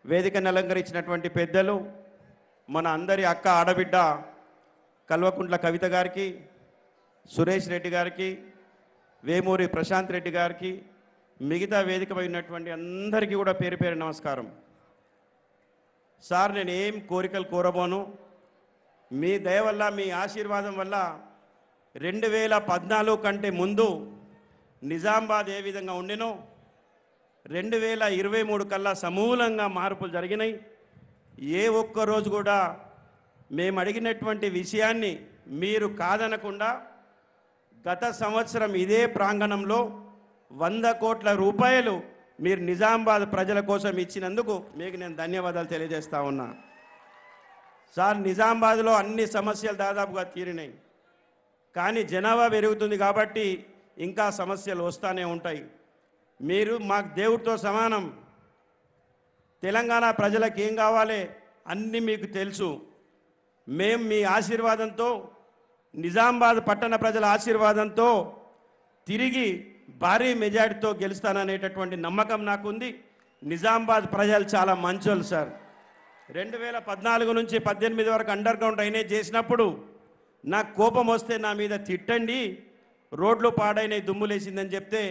వేదికను అలంకరించినటువంటి పెద్దలు, మన అందరి అక్క ఆడబిడ్డ కల్వకుంట్ల కవిత గారికి, సురేష్ రెడ్డి గారికి, వేమూరి ప్రశాంత్ రెడ్డి గారికి, మిగతా వేదికపై ఉన్నటువంటి అందరికీ కూడా పేరు పేరు నమస్కారం. సార్, నేను ఏం కోరికలు కోరబోను. మీ దయ వల్ల, మీ ఆశీర్వాదం వల్ల 2014 కంటే ముందు నిజామాబాద్ ఏ విధంగా ఉండినో 2023 కల్లా సమూలంగా మార్పులు జరిగినాయి. ఏ ఒక్క రోజు కూడా మేము అడిగినటువంటి విషయాన్ని మీరు కాదనకుండా గత సంవత్సరం ఇదే ప్రాంగణంలో 100 కోట్ల రూపాయలు మీరు నిజామాబాద్ ప్రజల కోసం ఇచ్చినందుకు మీకు నేను ధన్యవాదాలు తెలియజేస్తా ఉన్నా. సార్, నిజామాబాద్లో అన్ని సమస్యలు దాదాపుగా తీరినాయి, కానీ జనాభా పెరుగుతుంది కాబట్టి ఇంకా సమస్యలు వస్తూనే ఉంటాయి. మీరు మాకు దేవుడితో సమానం. తెలంగాణ ప్రజలకు ఏం కావాలి అన్నీ మీకు తెలుసు. మేము మీ ఆశీర్వాదంతో, నిజామాబాద్ పట్టణ ప్రజల ఆశీర్వాదంతో తిరిగి భారీ మెజారిటీతో గెలుస్తాననేటటువంటి నమ్మకం నాకుంది. నిజామాబాద్ ప్రజలు చాలా మంచోళ్ళు సార్. 2014 నుంచి 18 వరకు అండర్ గ్రౌండ్ డ్రైనేజ్ చేసినప్పుడు నాకు కోపం వస్తే నా మీద తిట్టండి, రోడ్లు పాడైన దుమ్ములేసిందని చెప్తే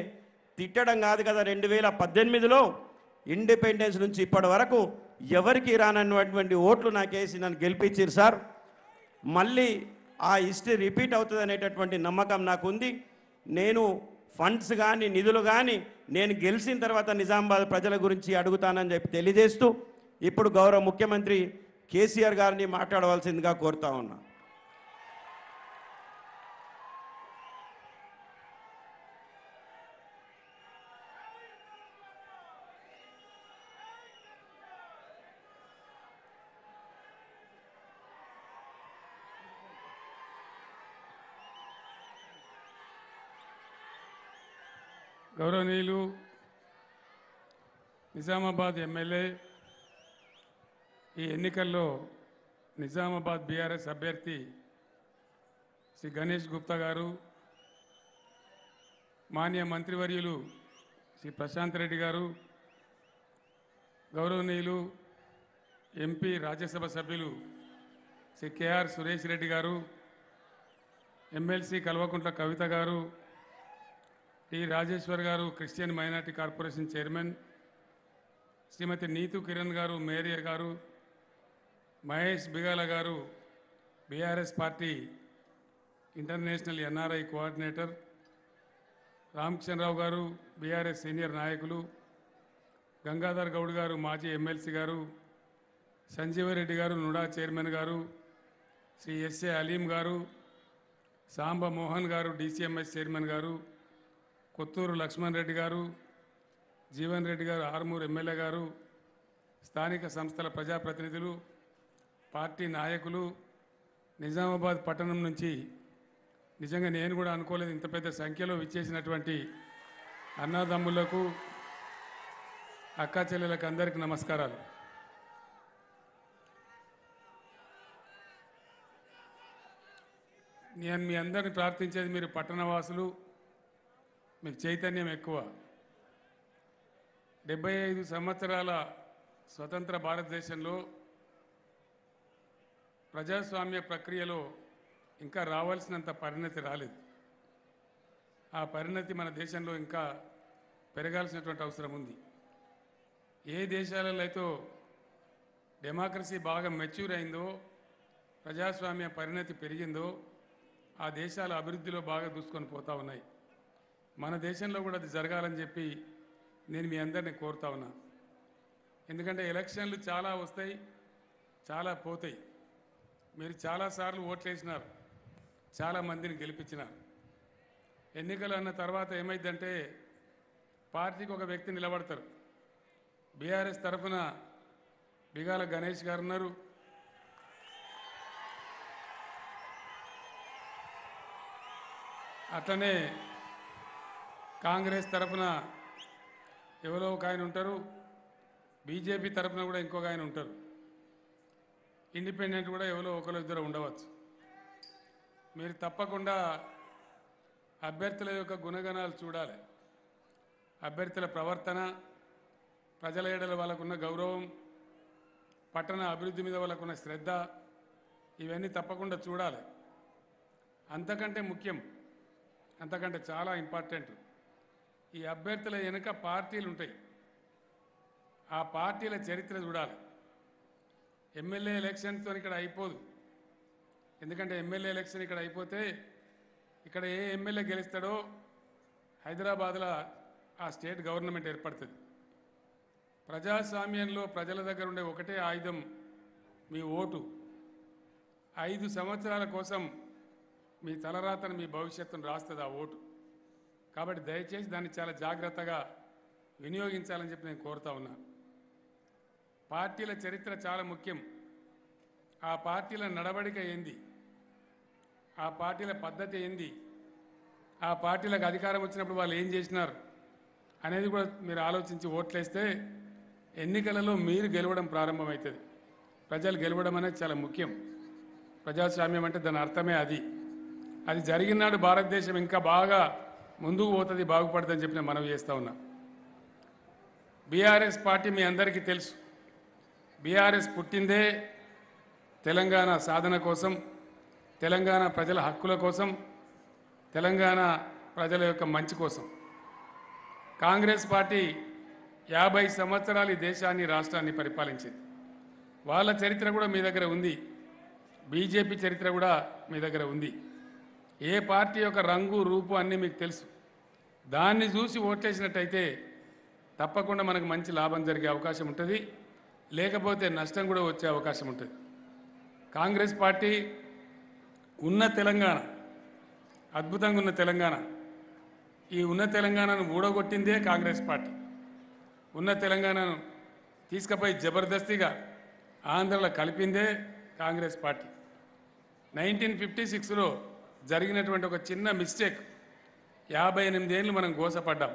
తిట్టడం కాదు కదా, 2018లో ఇండిపెండెన్స్ నుంచి ఇప్పటి వరకు ఎవరికి రానటువంటి ఓట్లు నాకేసి నన్ను గెలిపించారు సార్. మళ్ళీ ఆ హిస్టరీ రిపీట్ అవుతుంది అనేటటువంటి నమ్మకం నాకుంది. నేను ఫండ్స్ కానీ నిధులు కానీ నేను గెలిచిన తర్వాత నిజామాబాద్ ప్రజల గురించి అడుగుతానని చెప్పి తెలియజేస్తూ ఇప్పుడు గౌరవ ముఖ్యమంత్రి కేసీఆర్ గారిని మాట్లాడవలసిందిగా కోరుతా ఉన్నా. గౌరవనీయులు నిజామాబాద్ ఎమ్మెల్యే, ఈ ఎన్నికల్లో నిజామాబాద్ బీఆర్ఎస్ అభ్యర్థి శ్రీ గణేష్ గుప్తా గారు, మాన్య మంత్రివర్యులు శ్రీ ప్రశాంత్ రెడ్డి గారు, గౌరవనీయులు ఎంపీ రాజ్యసభ సభ్యులు శ్రీ కేఆర్ సురేష్ రెడ్డి గారు, ఎమ్మెల్సీ కల్వకుంట్ల కవిత గారు, టి రాజేశ్వర్ గారు Christian minority corporation chairman, Shrimati Neetu Kiran గారు మేయర్ గారు, మహేష్ బిగాల గారు BRS party international NRI coordinator, Ramakishanrao గారు బీఆర్ఎస్ సీనియర్ నాయకులు, గంగాధర్ గౌడ్ గారు మాజీ ఎమ్మెల్సీ గారు, సంజీవరెడ్డి గారు నుడా చైర్మన్ గారు, శ్రీ ఎస్ఏ అలీం గారు, సాంబ మోహన్ గారు డీసీఎంఎస్ చైర్మన్ గారు, కొత్తూరు లక్ష్మణ్ రెడ్డి గారు, జీవన్ రెడ్డి గారు ఆర్మూర్ ఎమ్మెల్యే గారు, స్థానిక సంస్థల ప్రజాప్రతినిధులు, పార్టీ నాయకులు, నిజామాబాద్ పట్టణం నుంచి నిజంగా నేను కూడా అనుకోలేదు ఇంత పెద్ద సంఖ్యలో విచ్చేసినటువంటి అన్నదమ్ములకు, అక్కా చెల్లెలకు అందరికీ నమస్కారాలు. నేను మీ అందరిని ప్రార్థించేది, మీరు పట్టణవాసులు, మీకు చైతన్యం ఎక్కువ. 75 సంవత్సరాల స్వతంత్ర భారతదేశంలో ప్రజాస్వామ్య ప్రక్రియలో ఇంకా రావాల్సినంత పరిణతి రాలేదు. ఆ పరిణతి మన దేశంలో ఇంకా పెరగాల్సినటువంటి అవసరం ఉంది. ఏ దేశాలలో అయితే డెమోక్రసీ బాగా మెచ్యూర్ అయిందో, ప్రజాస్వామ్య పరిణతి పెరిగిందో, ఆ దేశాల అభివృద్ధిలో బాగా దూసుకొని పోతూ ఉన్నాయి. మన దేశంలో కూడా అది జరగాలని చెప్పి నేను మీ అందరినీ కోరుతా ఉన్నా. ఎందుకంటే ఎలక్షన్లు చాలా వస్తాయి, చాలా పోతాయి. మీరు చాలాసార్లు ఓట్లేసినారు, చాలామందిని గెలిపించినారు. ఎన్నికలు అన్న తర్వాత ఏమైందంటే పార్టీకి ఒక వ్యక్తి నిలబడతారు. బీఆర్ఎస్ తరఫున బిగాల గణేష్ గారు ఉన్నారు, అట్లనే కాంగ్రెస్ తరఫున ఎవరో ఒక ఆయన ఉంటారు, బీజేపీ తరఫున కూడా ఇంకొక ఆయన ఉంటారు, ఇండిపెండెంట్ కూడా ఎవరో ఒకరు ఇద్దరు ఉండవచ్చు. మీరు తప్పకుండా అభ్యర్థుల యొక్క గుణగణాలు చూడాలి. అభ్యర్థుల ప్రవర్తన, ప్రజల ఏడల వాళ్ళకున్న గౌరవం, పట్టణ అభివృద్ధి మీద వాళ్ళకున్న శ్రద్ధ ఇవన్నీ తప్పకుండా చూడాలి. అంతకంటే ముఖ్యం, అంతకంటే చాలా ఇంపార్టెంట్, ఈ అభ్యర్థుల వెనుక పార్టీలు ఉంటాయి. ఆ పార్టీల చరిత్ర చూడాలి. ఎమ్మెల్యే ఎలక్షన్తో ఇక్కడ అయిపోదు. ఎందుకంటే ఎమ్మెల్యే ఎలక్షన్ ఇక్కడ అయిపోతే ఇక్కడ ఏ ఎమ్మెల్యే గెలుస్తాడో హైదరాబాద్లో ఆ స్టేట్ గవర్నమెంట్ ఏర్పడుతుంది. ప్రజాస్వామ్యంలో ప్రజల దగ్గర ఉండే ఒకటే ఆయుధం మీ ఓటు. 5 సంవత్సరాల కోసం మీ తలరాతను, మీ భవిష్యత్తును రాస్తుంది ఆ ఓటు. కాబట్టి దయచేసి దాన్ని చాలా జాగ్రత్తగా వినియోగించాలని చెప్పి నేను కోరుతా ఉన్నా. పార్టీల చరిత్ర చాలా ముఖ్యం. ఆ పార్టీల నడవడిక ఏంది, ఆ పార్టీల పద్ధతి ఏంది, ఆ పార్టీలకు అధికారం వచ్చినప్పుడు వాళ్ళు ఏం చేసినారు అనేది కూడా మీరు ఆలోచించి ఓట్లేస్తే ఎన్నికలలో మీరు గెలవడం ప్రారంభమవుతుంది. ప్రజలు గెలవడం అనేది చాలా ముఖ్యం. ప్రజాస్వామ్యం అంటే దాని అర్థమే అది. అది జరిగినాడు భారతదేశం ఇంకా బాగా ముందుకు పోతుంది, బాగుపడుతుందని చెప్పి నేను మనవి చేస్తూ ఉన్నా. బీఆర్ఎస్ పార్టీ మీ అందరికీ తెలుసు. బీఆర్ఎస్ పుట్టిందే తెలంగాణ సాధన కోసం, తెలంగాణ ప్రజల హక్కుల కోసం, తెలంగాణ ప్రజల యొక్క మంచి కోసం. కాంగ్రెస్ పార్టీ 50 సంవత్సరాలు ఈ దేశాన్ని, రాష్ట్రాన్ని పరిపాలించింది. వాళ్ళ చరిత్ర కూడా మీ దగ్గర ఉంది. బీజేపీ చరిత్ర కూడా మీ దగ్గర ఉంది. ఏ పార్టీ యొక్క రంగు, రూపు అన్నీ మీకు తెలుసు. దాన్ని చూసి ఓట్లేసినట్టయితే తప్పకుండా మనకు మంచి లాభం జరిగే అవకాశం ఉంటుంది, లేకపోతే నష్టం కూడా వచ్చే అవకాశం ఉంటుంది. కాంగ్రెస్ పార్టీ ఉన్న తెలంగాణ, అద్భుతంగా ఉన్న తెలంగాణ, ఈ ఉన్న తెలంగాణను ఊడగొట్టిందే కాంగ్రెస్ పార్టీ. ఉన్న తెలంగాణను తీసుకుపోయి జబర్దస్తిగా ఆంధ్రలో కలిపిందే కాంగ్రెస్ పార్టీ. 1956లో జరిగినటువంటి ఒక చిన్న మిస్టేక్, 58 ఏళ్ళు మనం గోసపడ్డాం.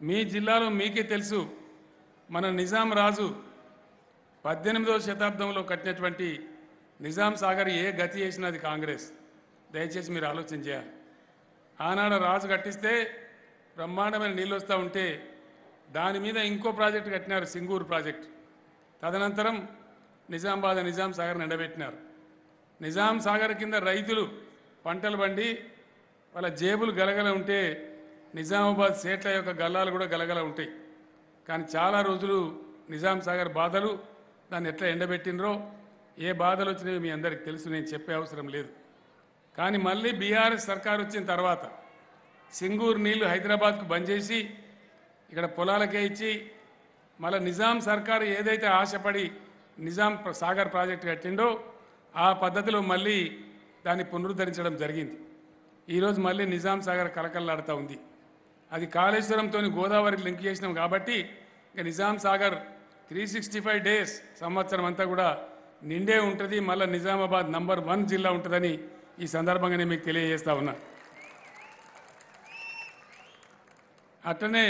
మీ జిల్లాలో మీకే తెలుసు, మన నిజాం రాజు 18వ శతాబ్దంలో కట్టినటువంటి నిజాం సాగర్ ఏ గతి చేసినది కాంగ్రెస్. దయచేసి మీరు ఆలోచన చేయాలి. ఆనాడు రాజు కట్టిస్తే బ్రహ్మాండమైన నీళ్ళు వస్తూ ఉంటే దాని మీద ఇంకో ప్రాజెక్టు కట్టినారు, సింగూరు ప్రాజెక్టు. తదనంతరం నిజామాబాద్ నిజాం సాగర్ని ఎండబెట్టినారు. నిజాం సాగర్ కింద రైతులు పంటలు పండి వాళ్ళ జేబులు గలగల ఉంటే నిజామాబాద్ సేట్ల యొక్క గల్లాలు కూడా గలగల ఉంటాయి. కానీ చాలా రోజులు నిజాం సాగర్ బాధలు, దాన్ని ఎట్లా ఎండబెట్టినరో, ఏ బాధలు వచ్చినాయో మీ అందరికీ తెలుసు, నేను చెప్పే అవసరం లేదు. కానీ మళ్ళీ బీఆర్ఎస్ సర్కార్ వచ్చిన తర్వాత సింగూరు నీళ్లు హైదరాబాద్కు బంద్ చేసి ఇక్కడ పొలాలకే ఇచ్చి మళ్ళీ నిజాం సర్కారు ఏదైతే ఆశపడి నిజాం సాగర్ ప్రాజెక్టు కట్టిండో ఆ పద్ధతిలో మళ్ళీ దాన్ని పునరుద్ధరించడం జరిగింది. ఈరోజు మళ్ళీ నిజాం సాగర్ కలకల్లాడుతూ ఉంది. అది కాళేశ్వరంతో గోదావరికి లింక్ చేసినాం కాబట్టి ఇక నిజాం సాగర్ 365 డేస్ సంవత్సరం అంతా కూడా నిండే ఉంటుంది. మళ్ళీ నిజామాబాద్ నంబర్ 1 జిల్లా ఉంటుందని ఈ సందర్భంగా నేను మీకు తెలియజేస్తా ఉన్నా. అట్లనే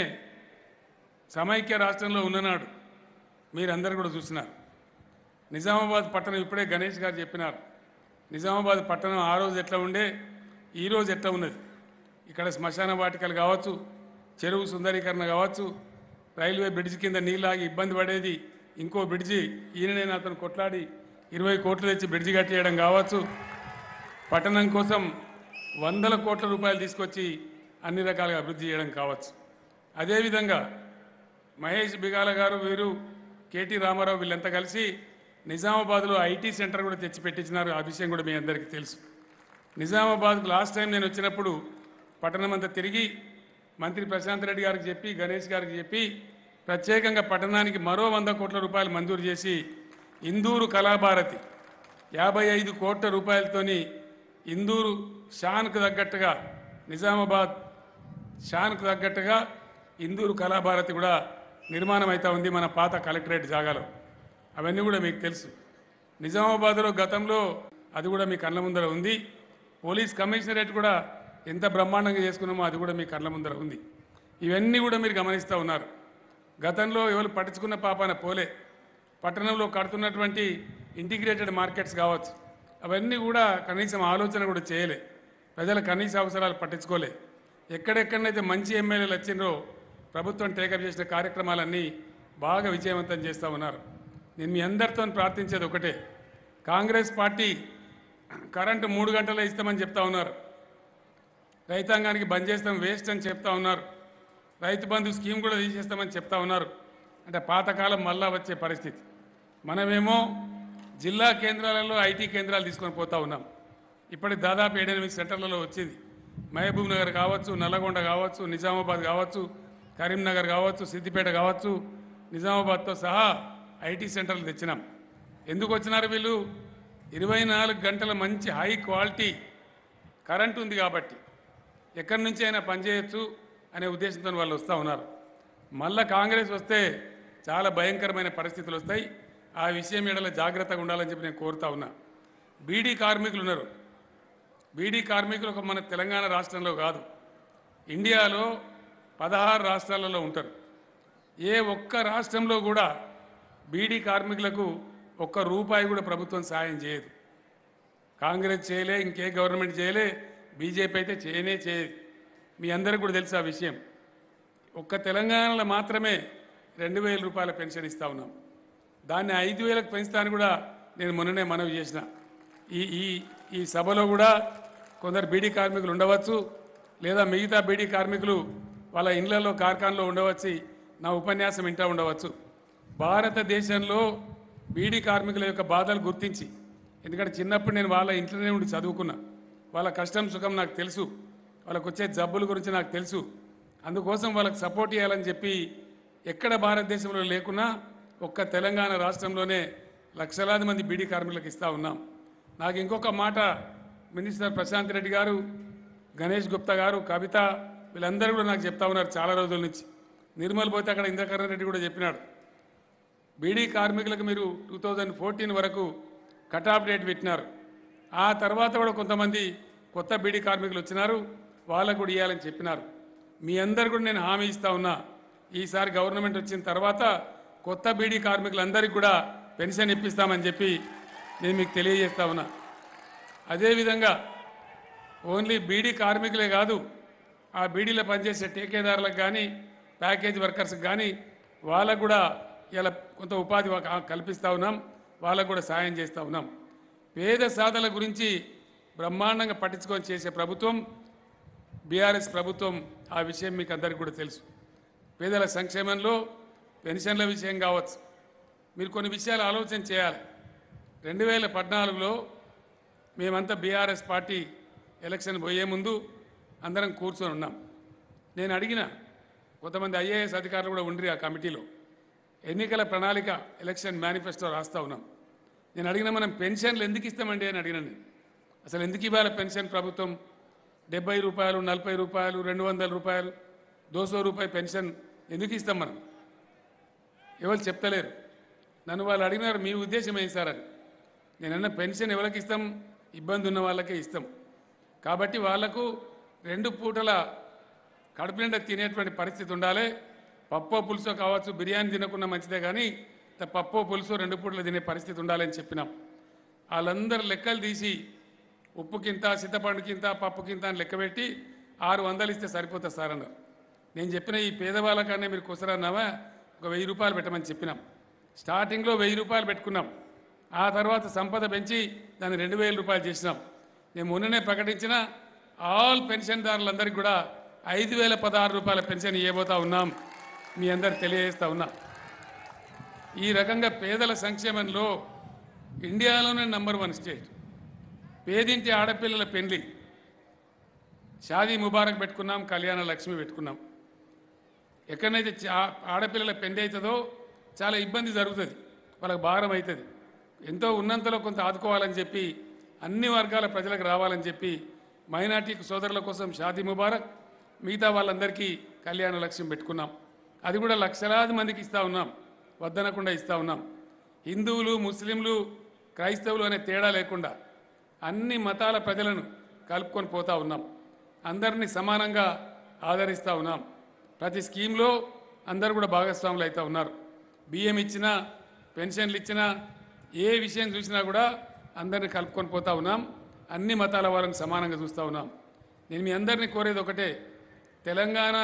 సమైక్య రాష్ట్రంలో ఉన్ననాడు మీరందరూ కూడా చూసినారు. నిజామాబాద్ పట్టణం ఇప్పుడే గణేష్ గారు చెప్పినారు. నిజామాబాద్ పట్టణం ఆ రోజు ఎట్లా ఉండే, ఈరోజు ఎట్లా ఉన్నది. ఇక్కడ శ్మశాన వాటికలు కావచ్చు, చెరువు సుందరీకరణ కావచ్చు, రైల్వే బ్రిడ్జి కింద నీళ్ళాగి ఇబ్బంది పడేది, ఇంకో బ్రిడ్జి ఈయననే అతను కొట్లాడి 20 కోట్లు తెచ్చి బ్రిడ్జి కట్టేయడం కావచ్చు, పట్టణం కోసం 100 కోట్ల రూపాయలు తీసుకొచ్చి అన్ని రకాలుగా అభివృద్ధి చేయడం కావచ్చు. అదేవిధంగా మహేష్ బిగాల గారు, వీరు కేటీ రామారావు వీళ్ళంతా కలిసి నిజామాబాద్లో ఐటీ సెంటర్ కూడా తెచ్చి పెట్టించినారు. ఆ విషయం కూడా మీ అందరికీ తెలుసు. నిజామాబాద్కు లాస్ట్ టైం నేను వచ్చినప్పుడు పట్టణం అంతా తిరిగి మంత్రి ప్రశాంత్ రెడ్డి గారికి చెప్పి, గణేష్ గారికి చెప్పి ప్రత్యేకంగా పట్టణానికి మరో 100 కోట్ల రూపాయలు మంజూరు చేసి ఇందూరు కళాభారతి 55 కోట్ల రూపాయలతోని ఇందూరు షాన్కు తగ్గట్టుగా, నిజామాబాద్ షాన్కు తగ్గట్టుగా ఇందూరు కళాభారతి కూడా నిర్మాణం అవుతా ఉంది మన పాత కలెక్టరేట్ జాగాలో. అవన్నీ కూడా మీకు తెలుసు. నిజామాబాద్లో గతంలో అది కూడా మీ కళ్ళ ముందర ఉంది. పోలీస్ కమిషనరేట్ కూడా ఎంత బ్రహ్మాండంగా చేసుకున్నామో అది కూడా మీ కళ్ళ ముందర ఉంది. ఇవన్నీ కూడా మీరు గమనిస్తూ ఉన్నారు. గతంలో ఎవరు పట్టించుకున్న పాపాన పోలే. పట్టణంలో కడుతున్నటువంటి ఇంటిగ్రేటెడ్ మార్కెట్స్ కావచ్చు, అవన్నీ కూడా కనీసం ఆలోచన కూడా చేయలే. ప్రజల కనీస అవసరాలు పట్టించుకోలే. ఎక్కడెక్కడైతే మంచి ఎమ్మెల్యేలు వచ్చిండ్రో ప్రభుత్వం టేకప్ చేసిన కార్యక్రమాలన్నీ బాగా విజయవంతం చేస్తూ ఉన్నారు. నేను మీ అందరితో ప్రార్థించేది ఒకటే, కాంగ్రెస్ పార్టీ కరెంటు 3 గంటలే ఇస్తామని చెప్తా ఉన్నారు, రైతాంగానికి బంద్ చేస్తాం వేస్ట్ అని చెప్తా ఉన్నారు, రైతు బంధు స్కీమ్ కూడా తీసేస్తామని చెప్తా ఉన్నారు. అంటే పాతకాలం మళ్ళా వచ్చే పరిస్థితి. మనమేమో జిల్లా కేంద్రాలలో ఐటీ కేంద్రాలు తీసుకొని పోతా ఉన్నాం. ఇప్పటికి దాదాపు 7-8 సెంటర్లలో వచ్చింది. మహబూబ్ నగర్ కావచ్చు, నల్లగొండ కావచ్చు, నిజామాబాద్ కావచ్చు, కరీంనగర్ కావచ్చు, సిద్దిపేట కావచ్చు, నిజామాబాద్తో సహా ఐటీ సెంటర్లు తెచ్చినాం. ఎందుకు వచ్చినారు వీళ్ళు? 24 గంటల మంచి హై క్వాలిటీ కరెంటు ఉంది కాబట్టి ఎక్కడి నుంచి అయినా పనిచేయచ్చు అనే ఉద్దేశంతో వాళ్ళు వస్తూ ఉన్నారు. మళ్ళా కాంగ్రెస్ వస్తే చాలా భయంకరమైన పరిస్థితులు వస్తాయి. ఆ విషయం ఎడల జాగ్రత్తగా ఉండాలని చెప్పి నేను కోరుతా ఉన్నా. బీడీ కార్మికులు ఉన్నారు. బీడీ కార్మికులు ఒక మన తెలంగాణ రాష్ట్రంలో కాదు, ఇండియాలో 16 రాష్ట్రాలలో ఉంటారు. ఏ ఒక్క రాష్ట్రంలో కూడా బీడీ కార్మికులకు ఒక్క రూపాయి కూడా ప్రభుత్వం సాయం చేయదు. కాంగ్రెస్ చేయలే, ఇంకే గవర్నమెంట్ చేయలే, బీజేపీ అయితే చేయనే చేయదు. మీ అందరికీ కూడా తెలుసు ఆ విషయం. ఒక్క తెలంగాణలో మాత్రమే 2000 రూపాయల పెన్షన్ ఇస్తా ఉన్నాం. దాన్ని 5000కు పెంచుతాను కూడా నేను మొన్ననే మనవి చేసిన. ఈ ఈ ఈ సభలో కూడా కొందరు బీడీ కార్మికులు ఉండవచ్చు, లేదా మిగతా బీడీ కార్మికులు వాళ్ళ ఇళ్లలో కార్ఖానలో ఉండవచ్చు, నా ఉపన్యాసం వింటూ ఉండవచ్చు. భారతదేశంలో బీడీ కార్మికుల యొక్క బాధలు గుర్తించి, ఎందుకంటే చిన్నప్పుడు నేను వాళ్ళ ఇంట్లోనే ఉండి చదువుకున్నా, వాళ్ళ కష్టం సుఖం నాకు తెలుసు, వాళ్ళకు వచ్చే జబ్బుల గురించి నాకు తెలుసు. అందుకోసం వాళ్ళకి సపోర్ట్ చేయాలని చెప్పి ఎక్కడ భారతదేశంలో లేకున్నా ఒక్క తెలంగాణ రాష్ట్రంలోనే లక్షలాది మంది బీడీ కార్మికులకు ఇస్తూ ఉన్నాం. నాకు ఇంకొక మాట మినిస్టర్ ప్రశాంత్ రెడ్డి గారు, గణేష్ గుప్తా గారు, కవిత వీళ్ళందరూ కూడా నాకు చెప్తా ఉన్నారు చాలా రోజుల నుంచి. నిర్మల్ పోతే అక్కడ ఇంద్రకరణ్ రెడ్డి కూడా చెప్పినాడు, బీడీ కార్మికులకు మీరు 2014 వరకు కట్ ఆఫ్ డేట్ పెట్టినారు. ఆ తర్వాత కూడా కొంతమంది కొత్త బీడీ కార్మికులు వచ్చినారు, వాళ్ళకు కూడా ఇవ్వాలని చెప్పినారు. మీ అందరు కూడా నేను హామీ ఇస్తా ఉన్నా, ఈసారి గవర్నమెంట్ వచ్చిన తర్వాత కొత్త బీడీ కార్మికులందరికీ కూడా పెన్షన్ ఇప్పిస్తామని చెప్పి నేను మీకు తెలియజేస్తా ఉన్నా. అదేవిధంగా ఓన్లీ బీడీ కార్మికులే కాదు, ఆ బీడీలో పనిచేసే ఠేకేదారులకు కానీ ప్యాకేజ్ వర్కర్స్కి కానీ వాళ్ళకు కూడా ఇలా కొంత ఉపాధి కల్పిస్తూ ఉన్నాం, వాళ్ళకు కూడా సాయం చేస్తూ ఉన్నాం. పేద సాధనల గురించి బ్రహ్మాండంగా పట్టించుకొని చేసే ప్రభుత్వం బీఆర్ఎస్ ప్రభుత్వం. ఆ విషయం మీకు అందరికీ కూడా తెలుసు. పేదల సంక్షేమంలో పెన్షన్ల విషయం కావచ్చు, మీరు కొన్ని విషయాలు ఆలోచన చేయాలి. 2014లో మేమంతా బీఆర్ఎస్ పార్టీ ఎలక్షన్ పోయే ముందు అందరం కూర్చొని ఉన్నాం. నేను అడిగిన కొంతమంది ఐఏఎస్ అధికారులు కూడా ఉండ్రి ఆ కమిటీలో, ఎన్నికల ప్రణాళిక ఎలక్షన్ మేనిఫెస్టో రాస్తూ ఉన్నాం. నేను అడిగిన మనం పెన్షన్లు ఎందుకు ఇస్తామండి అని అడిగినాను. అసలు ఎందుకు ఇవ్వాలి పెన్షన్ ప్రభుత్వం? 70 రూపాయలు, 40 రూపాయలు, 200 రూపాయలు, 200 రూపాయలు పెన్షన్ ఎందుకు ఇస్తాం మనం? ఎవరు చెప్తలేరు. నన్ను వాళ్ళు అడిగినారు, మీ ఉద్దేశం ఏంటి సార్ అని. నేనన్న పెన్షన్ ఎవరికి ఇస్తాం? ఇబ్బంది ఉన్న వాళ్ళకే ఇస్తాం. కాబట్టి వాళ్లకు 2 పూటల కడుపు నిండా తినేటువంటి పరిస్థితి ఉండాలి. పప్పో పులుసో కావచ్చు, బిర్యానీ తినకుండా మంచిదే, కానీ పప్పో పులుసో 2 పూటలు తినే పరిస్థితి ఉండాలని చెప్పినాం. వాళ్ళందరూ లెక్కలు తీసి ఉప్పుకింత, చింతపండుకింత, పప్పుకింత అని లెక్కబెట్టి 600 ఇస్తే సరిపోతుంది సార్ అన్నారు. నేను చెప్పిన ఈ పేదవాళ్ళకన్నా మీరు కుసరన్నావా, ఒక 1000 రూపాయలు పెట్టమని చెప్పినాం. స్టార్టింగ్లో 1000 రూపాయలు పెట్టుకున్నాం. ఆ తర్వాత సంపద పెంచి దాన్ని 2000 రూపాయలు చేసినాం. నేను మొన్ననే ప్రకటించిన ఆల్ పెన్షన్దారులందరికీ కూడా 5016 రూపాయల పెన్షన్ ఇవ్వబోతా ఉన్నాం. మీ అందరికి తెలియజేస్తా ఉన్నా. ఈ రకంగా పేదల సంక్షేమంలో ఇండియాలోనే నంబర్ 1 స్టేట్. పేదింటి ఆడపిల్లల పెళ్లి షాదీ ముబారక్ పెట్టుకున్నాం, కళ్యాణ లక్ష్మి పెట్టుకున్నాం. ఎక్కడైతే ఆడపిల్లల పెళ్లి అవుతుందో చాలా ఇబ్బంది జరుగుతుంది, వాళ్ళకి భారం అవుతుంది. ఎంతో ఉన్నంతలో కొంత ఆదుకోవాలని చెప్పి, అన్ని వర్గాల ప్రజలకు రావాలని చెప్పి మైనార్టీ సోదరుల కోసం షాదీ ముబారక్, మిగతా వాళ్ళందరికీ కళ్యాణ లక్ష్యం పెట్టుకున్నాం. అది కూడా లక్షలాది మందికి ఇస్తూ ఉన్నాం, వద్దనకుండా ఇస్తూ ఉన్నాం. హిందువులు, ముస్లింలు, క్రైస్తవులు అనే తేడా లేకుండా అన్ని మతాల ప్రజలను కలుపుకొని పోతూ ఉన్నాం. అందరినీ సమానంగా ఆదరిస్తూ ఉన్నాం. ప్రతి స్కీమ్లో అందరూ కూడా భాగస్వాములు అవుతూ ఉన్నారు. బియ్యం ఇచ్చినా, పెన్షన్లు ఇచ్చినా, ఏ విషయం చూసినా కూడా అందరినీ కలుపుకొని పోతూ ఉన్నాం. అన్ని మతాల వాళ్ళని సమానంగా చూస్తూ ఉన్నాం. నేను మీ అందరినీ కోరేది ఒకటే, తెలంగాణ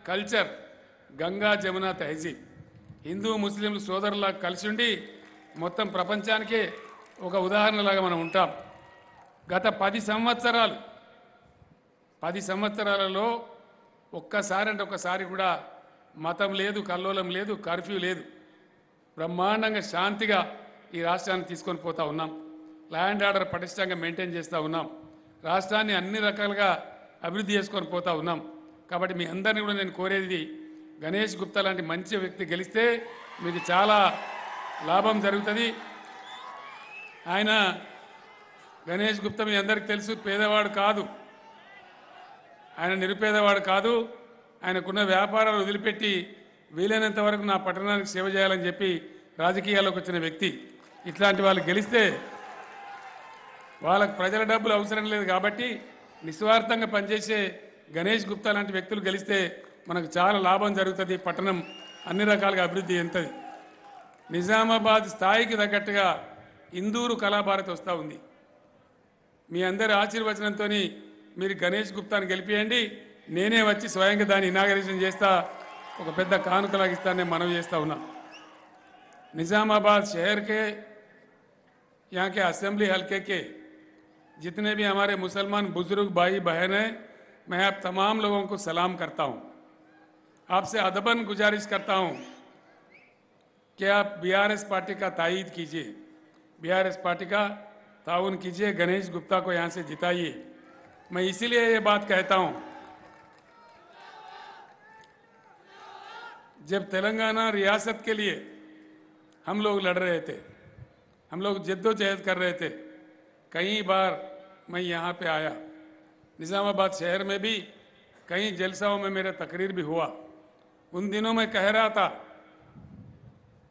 కల్చర్ గంగా జమున తహజీబ్, హిందూ ముస్లింలు సోదరులా కలిసి ఉండి మొత్తం ప్రపంచానికే ఒక ఉదాహరణలాగా మనం ఉంటాం. గత 10 సంవత్సరాలలో ఒక్కసారి అంటే ఒక్కసారి కూడా మతం లేదు, కల్లోలం లేదు, కర్ఫ్యూ లేదు. బ్రహ్మాండంగా శాంతిగా ఈ రాష్ట్రాన్ని తీసుకొని పోతా ఉన్నాం. లా అండ్ ఆర్డర్ పటిష్టంగా మెయింటైన్ చేస్తూ ఉన్నాం. రాష్ట్రాన్ని అన్ని రకాలుగా అభివృద్ధి చేసుకొని పోతా ఉన్నాం. కాబట్టి మీ అందరినీ కూడా నేను కోరేది, గణేష్ గుప్తా లాంటి మంచి వ్యక్తి గెలిస్తే మీకు చాలా లాభం జరుగుతుంది. ఆయన గణేష్ గుప్తా మీ అందరికీ తెలుసు, పేదవాడు కాదు, ఆయన నిరుపేదవాడు కాదు. ఆయనకున్న వ్యాపారాలు వదిలిపెట్టి వీలైనంత వరకు నా పట్టణానికి సేవ చేయాలని చెప్పి రాజకీయాల్లోకి వచ్చిన వ్యక్తి. ఇట్లాంటి వాళ్ళు గెలిస్తే వాళ్ళకు ప్రజల డబ్బులు అవసరం లేదు కాబట్టి నిస్వార్థంగా పనిచేసే గణేష్ గుప్తా లాంటి వ్యక్తులు గెలిస్తే మనకు చాలా లాభం జరుగుతుంది. పట్టణం అన్ని రకాలుగా అభివృద్ధి చెందుతుంది. నిజామాబాద్ స్థాయికి తగ్గట్టుగా ఇందూరు కళాభారతి వస్తూ ఉంది. మీ అందరి ఆశీర్వచనంతో మీరు గణేష్ గుప్తాని గెలిపియండి. నేనే వచ్చి స్వయంగా దాన్ని ఇనాగరేషన్ చేస్తా, ఒక పెద్ద కానుకలాగా ఇస్తానని మనవి చేస్తూ ఉన్నా. निज़ामाबाद शहर के यहाँ के असेंबली हलके के जितने भी हमारे मुसलमान बुजुर्ग भाई बहन हैं, मैं आप तमाम लोगों को सलाम करता हूँ. आपसे अदबन गुजारिश करता हूँ कि आप बीआरएस पार्टी का तायीद कीजिए, बीआरएस पार्टी का ताउन कीजिए, गणेश गुप्ता को यहाँ से जिताइए. मैं इसीलिए ये बात कहता हूँ, जब तेलंगाना रियासत के लिए हम लोग लड़ रहे थे, हम लोग जद्दोजहद कर रहे थे, कई बार मैं यहाँ पे आया. निज़ामाबाद शहर में भी कई जलसाओं में मेरा तकरीर भी हुआ. उन दिनों में कह रहा था,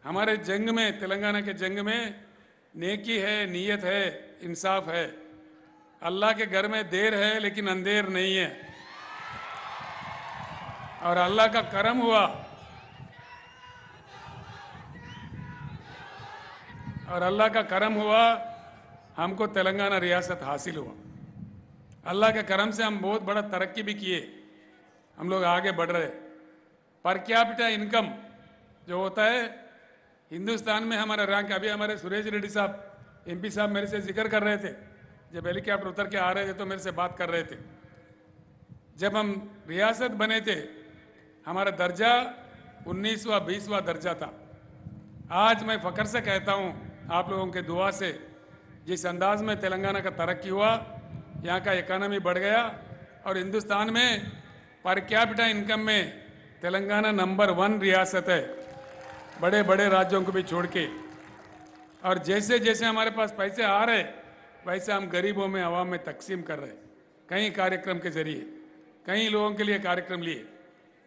हमारे जंग में, तेलंगाना के जंग में नेकी है, नीयत है, इंसाफ है. अल्लाह के घर में देर है लेकिन अंधेर नहीं है. और अल्लाह का करम हुआ, और अल्लाह का करम हुआ, हमको तेलंगाना रियासत हासिल हुआ. अल्लाह के करम से हम बहुत बड़ा तरक्की भी किए, हम लोग आगे बढ़ रहे. पर कैपिटा इनकम जो होता है हिंदुस्तान में, हमारा रैंक, अभी हमारे सुरेश रेड्डी साहब एमपी साहब मेरे से जिक्र कर रहे थे, जब हेलीकॉप्टर उतर के आ रहे थे तो मेरे से बात कर रहे थे. जब हम रियासत बने थे हमारा दर्जा 19वां 20वां दर्जा था. आज मैं फ़ख्र से कहता हूँ, आप लोगों के दुआ से जिस अंदाज में तेलंगाना का तरक्की हुआ, यहाँ का इकानमी बढ़ गया, और हिंदुस्तान में पर कैपिटा इनकम में तेलंगाना नंबर 1 रियासत है, बड़े बड़े राज्यों को भी छोड़ के. और जैसे जैसे हमारे पास पैसे आ रहे वैसे हम गरीबों में, आवाम में तकसीम कर रहे. कई कार्यक्रम के जरिए, कई लोगों के लिए कार्यक्रम लिए,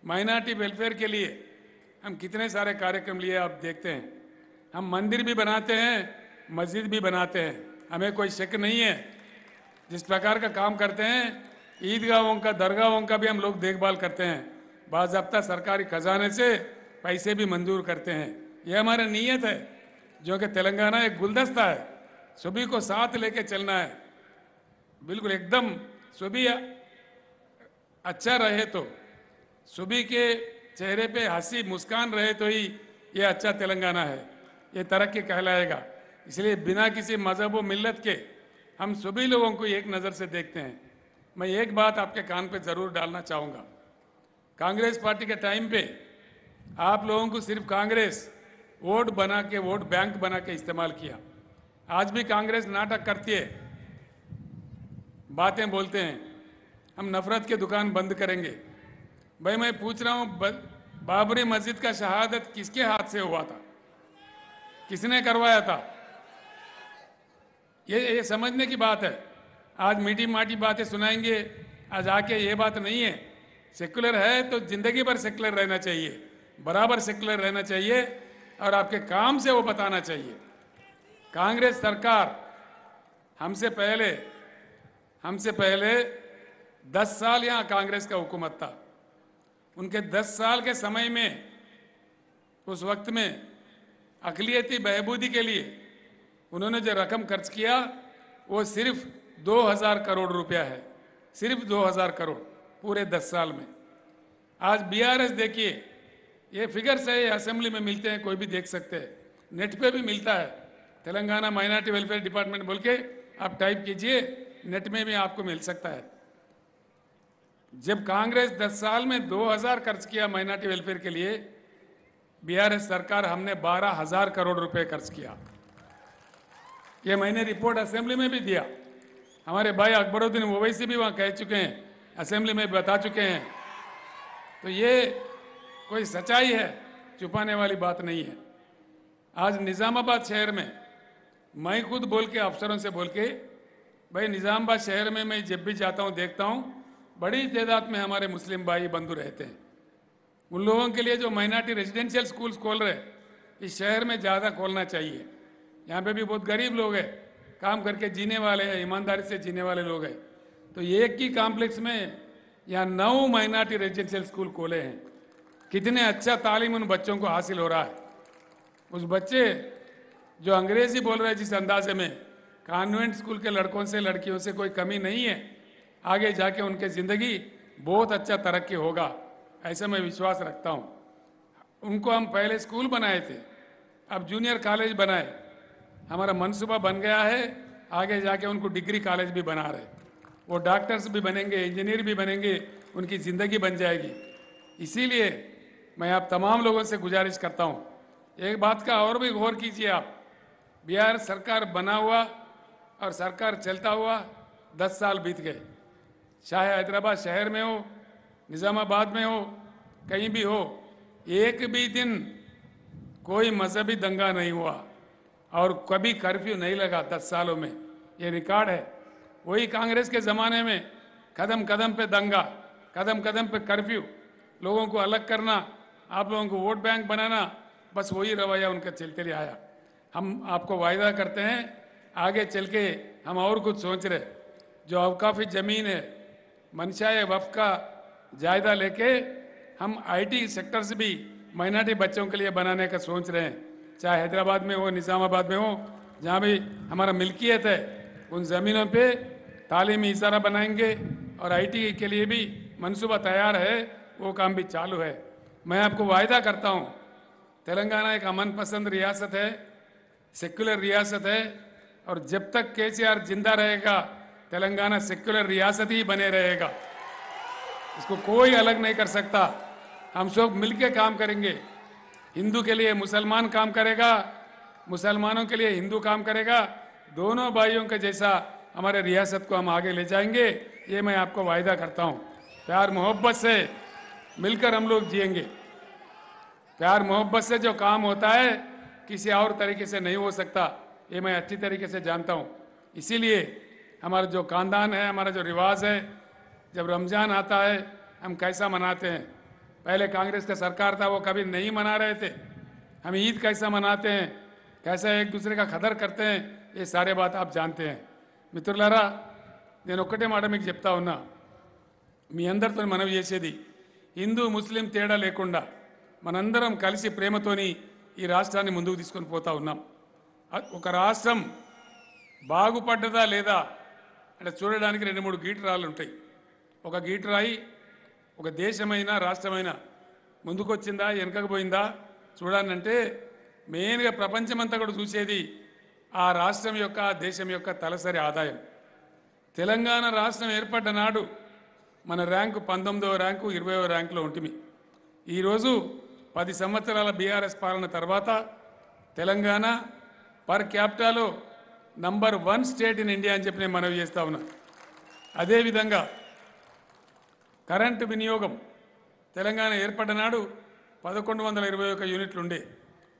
माइनॉरिटी वेलफेयर के लिए हम कितने सारे कार्यक्रम लिए आप देखते हैं. हम मंदिर भी बनाते हैं, मस्जिद भी बनाते हैं, हमें कोई शक नहीं है. जिस प्रकार का काम करते हैं, ईदगाहों का, दरगाहों का भी हम लोग देखभाल करते हैं. बाज़ाब्ता सरकारी खजाने से पैसे भी मंजूर करते हैं. ये हमारा नीयत है, जो कि तेलंगाना एक गुलदस्ता है, सभी को साथ लेके चलना है. बिल्कुल एकदम सभी अच्छा रहे तो, सभी के चेहरे पे हंसी मुस्कान रहे तो ही ये अच्छा तेलंगाना है, ये तरक्की कहलाएगा. इसलिए बिना किसी मजहब व मिल्लत के हम सभी लोगों को एक नज़र से देखते हैं. मैं एक बात आपके कान पे ज़रूर डालना चाहूँगा. कांग्रेस पार्टी के टाइम पे आप लोगों को सिर्फ कांग्रेस वोट बना के, वोट बैंक बना के इस्तेमाल किया. आज भी कांग्रेस नाटक करती है, बातें बोलते हैं, हम नफरत के दुकान बंद करेंगे. भाई मैं पूछ रहा हूं, बाबरी मस्जिद का शहादत किसके हाथ से हुआ था, किसने करवाया था? ये समझने की बात है. आज मीठी माटी बातें सुनाएंगे, आज आके ये बात नहीं है. सेक्युलर है तो जिंदगी भर सेक्युलर रहना चाहिए, बराबर सेक्युलर रहना चाहिए, और आपके काम से वो बताना चाहिए. कांग्रेस सरकार हमसे पहले 10 साल यहाँ कांग्रेस का हुकूमत था. उनके 10 साल के समय में, उस वक्त में अक़लियती बहबूदी के लिए उन्होंने जो रकम खर्च किया वो सिर्फ 2000 करोड़ रुपया है, सिर्फ 2000 करोड़ पूरे 10 साल में. आज बीआरएस देखिए, ये फिगर्स है, ये असेंबली में मिलते हैं, कोई भी देख सकते हैं, नेट पे भी मिलता है. तेलंगाना माइनॉरिटी वेलफेयर डिपार्टमेंट बोल के आप टाइप कीजिए, नेट में भी आपको मिल सकता है। जब कांग्रेस 10 साल में 2000 खर्च किया माइनॉरिटी वेलफेयर के लिए, बीआरएस सरकार हमने 12,000 करोड़ रुपए खर्च किया। ये मैंने रिपोर्ट असेंबली में भी दिया। हमारे भाई अकबरुद्दीन ओवैसी भी वहां कह चुके हैं, असेंबली में बता चुके हैं। तो ये कोई सच्चाई है, छुपाने वाली बात नहीं है। आज निजामाबाद शहर में मैं खुद बोल के, अफसरों से बोल के, भाई निजामाबाद शहर में मैं जब भी जाता हूं देखता हूं बड़ी तादाद में हमारे मुस्लिम भाई बंधु रहते हैं। उन लोगों के लिए जो माइनॉरिटी रेजिडेंशियल स्कूल्स खोल रहे इस शहर में ज़्यादा खोलना चाहिए। यहाँ पे भी बहुत गरीब लोग हैं, काम करके जीने वाले हैं, ईमानदारी से जीने वाले लोग हैं। तो एक ही कॉम्प्लेक्स में यहाँ 9 माइनॉरिटी रेजिडेंशियल स्कूल खोले हैं। कितने अच्छा तालीम उन बच्चों को हासिल हो रहा है। उस बच्चे जो अंग्रेजी बोल रहे हैं जिस अंदाजे में, कॉन्वेंट स्कूल के लड़कों से लड़कियों से कोई कमी नहीं है। आगे जाके उनके ज़िंदगी बहुत अच्छा तरक्की होगा, ऐसा मैं विश्वास रखता हूँ। उनको हम पहले स्कूल बनाए थे, अब जूनियर कॉलेज बनाए। हमारा मनसूबा बन गया है, आगे जाके उनको डिग्री कॉलेज भी बना रहे। वो डॉक्टर्स भी बनेंगे, इंजीनियर भी बनेंगे, उनकी ज़िंदगी बन जाएगी। इसीलिए मैं आप तमाम लोगों से गुजारिश करता हूँ, एक बात का और भी गौर कीजिए आप। बिहार सरकार बना हुआ और सरकार चलता हुआ 10 साल बीत गए। चाहे हैदराबाद शहर में हो, निज़ामाबाद में हो, कहीं भी हो, एक भी दिन कोई मजहबी दंगा नहीं हुआ और कभी कर्फ्यू नहीं लगा 10 सालों में। ये रिकॉर्ड है। वही कांग्रेस के ज़माने में कदम कदम पे दंगा, कदम कदम पे कर्फ्यू, लोगों को अलग करना, आप लोगों को वोट बैंक बनाना, बस वही रवैया उनका चलते रहा आया। हम आपको वायदा करते हैं आगे चल के हम और कुछ सोच रहे। जो अवकाफी ज़मीन है, मनशाए वफ़ का जायदा लेके हम आईटी सेक्टर से भी माइनॉरिटी बच्चों के लिए बनाने का सोच रहे हैं। चाहे हैदराबाद में हो, निज़ामाबाद में हो, जहाँ भी हमारा मिल्कियत है, उन ज़मीनों पे तालीमी इशारा बनाएंगे और आईटी के लिए भी मंसूबा तैयार है, वो काम भी चालू है। मैं आपको वायदा करता हूँ, तेलंगाना एक अमन पसंद रियासत है, सेक्युलर रियासत है, और जब तक केसीआर जिंदा रहेगा तेलंगाना सेक्युलर रियासत ही बने रहेगा। इसको कोई अलग नहीं कर सकता। हम सब मिलके काम करेंगे। हिंदू के लिए मुसलमान काम करेगा, मुसलमानों के लिए हिंदू काम करेगा। दोनों भाइयों के जैसा हमारे रियासत को हम आगे ले जाएंगे, ये मैं आपको वायदा करता हूँ। प्यार मोहब्बत से मिलकर हम लोग जिएंगे। प्यार मोहब्बत से जो काम होता है किसी और तरीके से नहीं हो सकता, ये मैं अच्छी तरीके से जानता हूँ। इसीलिए हमारा जो खानदान है, हमारा जो रिवाज है, जब रमज़ान आता है हम कैसा मनाते हैं। पहले कांग्रेस का सरकार था, वो कभी नहीं मना रहे थे। हम ईद कैसा मनाते हैं, कैसा एक दूसरे का खदर करते हैं, ये सारे बात आप जानते हैं। మిత్రులారా, నేను ఒక్కటే మాట మీకు చెప్తా ఉన్నా, మీ అందరితో మనవి చేసేది, హిందూ ముస్లిం తేడా లేకుండా మనందరం కలిసి ప్రేమతోని ఈ రాష్ట్రాన్ని ముందుకు తీసుకొని పోతా ఉన్నాం. ఒక రాష్ట్రం బాగుపడ్డదా లేదా అంటే చూడడానికి 2-3 గీటరాళ్ళు ఉంటాయి. ఒక గీటరాయి ఒక దేశమైనా రాష్ట్రమైనా ముందుకొచ్చిందా వెనకకు పోయిందా చూడాలంటే మెయిన్గా ప్రపంచమంతా కూడా చూసేది ఆ రాష్ట్రం యొక్క, దేశం యొక్క తలసరి ఆదాయం. తెలంగాణ రాష్ట్రం ఏర్పడ్డ నాడు మన ర్యాంకు 19వ ర్యాంకు, 20వ ర్యాంకులో ఉంటుంది. ఈరోజు 10 సంవత్సరాల బీఆర్ఎస్ పాలన తర్వాత తెలంగాణ పర్ క్యాపిటాలో నంబర్ 1 స్టేట్ ఇన్ ఇండియా అని చెప్పి నేను మనవి చేస్తా ఉన్నా. అదేవిధంగా కరెంటు వినియోగం తెలంగాణ ఏర్పడ్డ నాడు 1121 యూనిట్లు ఉండే,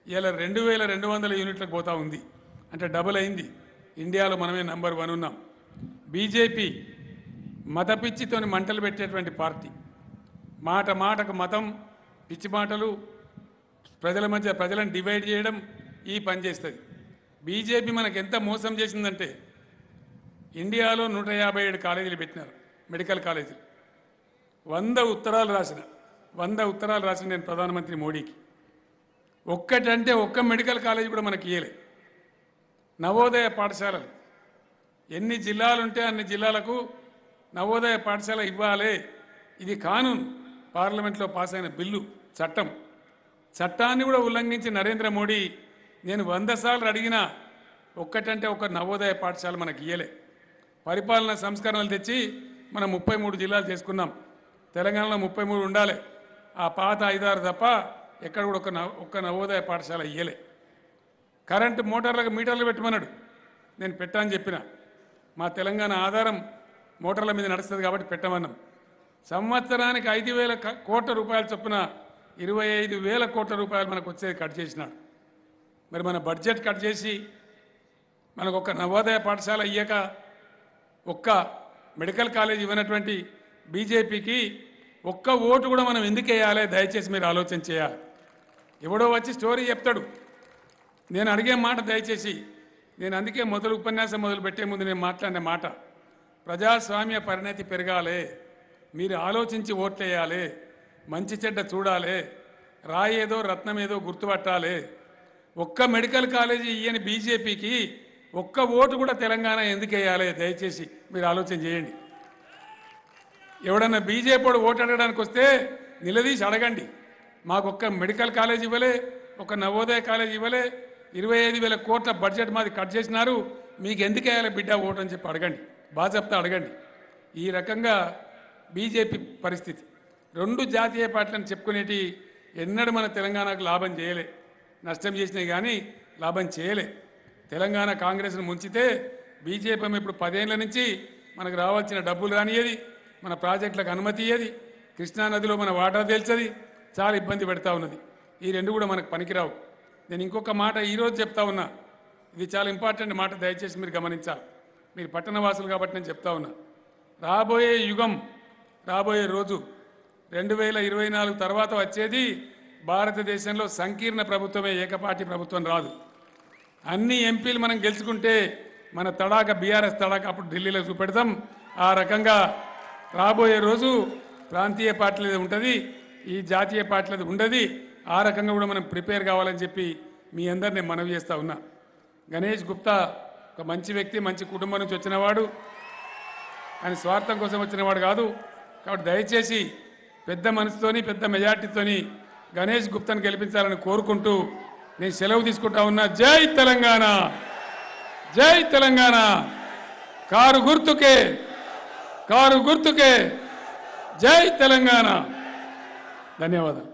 ఇలా 2200 యూనిట్లకు పోతా ఉంది. అంటే డబుల్ అయింది. ఇండియాలో మనమే నంబర్ 1 ఉన్నాం. బీజేపీ మత పిచ్చితోని మంటలు పెట్టేటువంటి పార్టీ. మాట మాటకు మతం, పిచ్చి మాటలు, ప్రజల మధ్య ప్రజలను డివైడ్ చేయడం, ఈ పని చేస్తుంది. బీజేపీ మనకు ఎంత మోసం చేసిందంటే ఇండియాలో 157 కాలేజీలు పెట్టినారు, మెడికల్ కాలేజీలు. 100 ఉత్తరాలు రాసిన నేను ప్రధానమంత్రి మోడీకి. ఒక్కటంటే ఒక్క మెడికల్ కాలేజీ కూడా మనకి ఇయ్యలే. నవోదయ పాఠశాలలు ఎన్ని జిల్లాలుంటే అన్ని జిల్లాలకు నవోదయ పాఠశాల ఇవ్వాలి. ఇది కానూన్, పార్లమెంట్లో పాస్ అయిన బిల్లు, చట్టాన్ని కూడా ఉల్లంఘించి నరేంద్ర మోడీ, నేను 100 సార్లు అడిగినా ఒక్కటంటే ఒక నవోదయ పాఠశాల మనకి ఇయ్యలే. పరిపాలన సంస్కరణలు తెచ్చి మనం 33 జిల్లాలు చేసుకున్నాం. తెలంగాణలో 33 ఉండాలి. ఆ పాత 5-6 తప్ప ఎక్కడ కూడా ఒక్క నవోదయ పాఠశాల ఇయ్యలే. కరెంటు మోటార్లకు మీటర్లు పెట్టమన్నాడు. నేను పెట్టని చెప్పిన. మా తెలంగాణ ఆధారం మోటార్ల మీద నడుస్తుంది కాబట్టి పెట్టమన్నాం. సంవత్సరానికి 5,000 కోట్ల రూపాయల చొప్పున 25,000 కోట్ల రూపాయలు మనకు వచ్చేది కట్ చేసినాడు. మరి మన బడ్జెట్ కట్ చేసి మనకు ఒక నవోదయ పాఠశాల ఇయ్యక ఒక్క మెడికల్ కాలేజ్ ఇవ్వనటువంటి బీజేపీకి ఒక్క ఓటు కూడా మనం ఎందుకు వేయాలి? దయచేసి మీరు ఆలోచన చేయాలి. ఎవడో వచ్చి స్టోరీ చెప్తాడు. నేను అడిగే మాట దయచేసి, నేను అందుకే ఉపన్యాసం మొదలు పెట్టే ముందు నేను మాట్లాడిన మాట, ప్రజాస్వామ్య పరిణతి పెరగాలి, మీరు ఆలోచించి ఓట్లేయాలి, మంచి చెడ్డ చూడాలి, రాయేదో రత్నం ఏదో గుర్తుపట్టాలి. ఒక్క మెడికల్ కాలేజీ ఇయ్యని బీజేపీకి ఒక్క ఓటు కూడా తెలంగాణ ఎందుకు వేయాలి? దయచేసి మీరు ఆలోచన చేయండి. ఎవడన్నా బీజేపీ ఓటు అడగడానికి వస్తే నిలదీసి అడగండి. మాకు ఒక్క మెడికల్ కాలేజ్ ఇవ్వలే, ఒక నవోదయ కాలేజ్ ఇవ్వలే, 25,000 కోట్ల బడ్జెట్ మాది కట్ చేసినారు, మీకు ఎందుకు వేయాలి బిడ్డ ఓటు అని చెప్పి అడగండి. బాగా చెప్తా అడగండి. ఈ రకంగా బీజేపీ పరిస్థితి. 2 జాతీయ పార్టీలను చెప్పుకునేటి ఎన్నడూ మన తెలంగాణకు లాభం చేయలే, నష్టం చేసినాయి కానీ లాభం చేయలే. తెలంగాణ కాంగ్రెస్ను ముంచితే బీజేపీ ఇప్పుడు 10 ఏళ్ల నుంచి మనకు రావాల్సిన డబ్బులు రానియది, మన ప్రాజెక్టులకు అనుమతి ఇయ్యది, కృష్ణానదిలో మన వాటా తేల్చది, చాలా ఇబ్బంది పెడతా ఉన్నది. ఈ 2 కూడా మనకు పనికిరావు. నేను ఇంకొక మాట ఈరోజు చెప్తా ఉన్నా, ఇది చాలా ఇంపార్టెంట్ మాట, దయచేసి మీరు గమనించాలి. మీరు పట్టణవాసులు కాబట్టి నేను చెప్తా ఉన్నా. రాబోయే యుగం, రాబోయే రోజు 2024 తర్వాత వచ్చేది భారతదేశంలో సంకీర్ణ ప్రభుత్వమే, ఏకపార్టీ ప్రభుత్వం రాదు. అన్ని ఎంపీలు మనం గెలుచుకుంటే మన తడాక బీఆర్ఎస్ తడాక అప్పుడు ఢిల్లీలో చూపెడతాం. ఆ రకంగా రాబోయే రోజు ప్రాంతీయ పార్టీలది ఉంటుంది, ఈ జాతీయ పార్టీలది ఉండదు. ఆ రకంగా కూడా మనం ప్రిపేర్ కావాలని చెప్పి మీ అందరినీ మనవి చేస్తూ ఉన్నా. గణేష్ గుప్తా ఒక మంచి వ్యక్తి, మంచి కుటుంబం నుంచి వచ్చినవాడు, ఆయన స్వార్థం కోసం వచ్చినవాడు కాదు. కాబట్టి దయచేసి పెద్ద మనసుతోని పెద్ద మెజార్టీతోని గణేష్ గుప్తాను గెలిపించాలని కోరుకుంటూ నేను సెలవు తీసుకుంటా ఉన్నా. జై తెలంగాణ, జై తెలంగాణ. కారు గుర్తుకే, కారు గుర్తుకే, జై తెలంగాణ. ధన్యవాదాలు.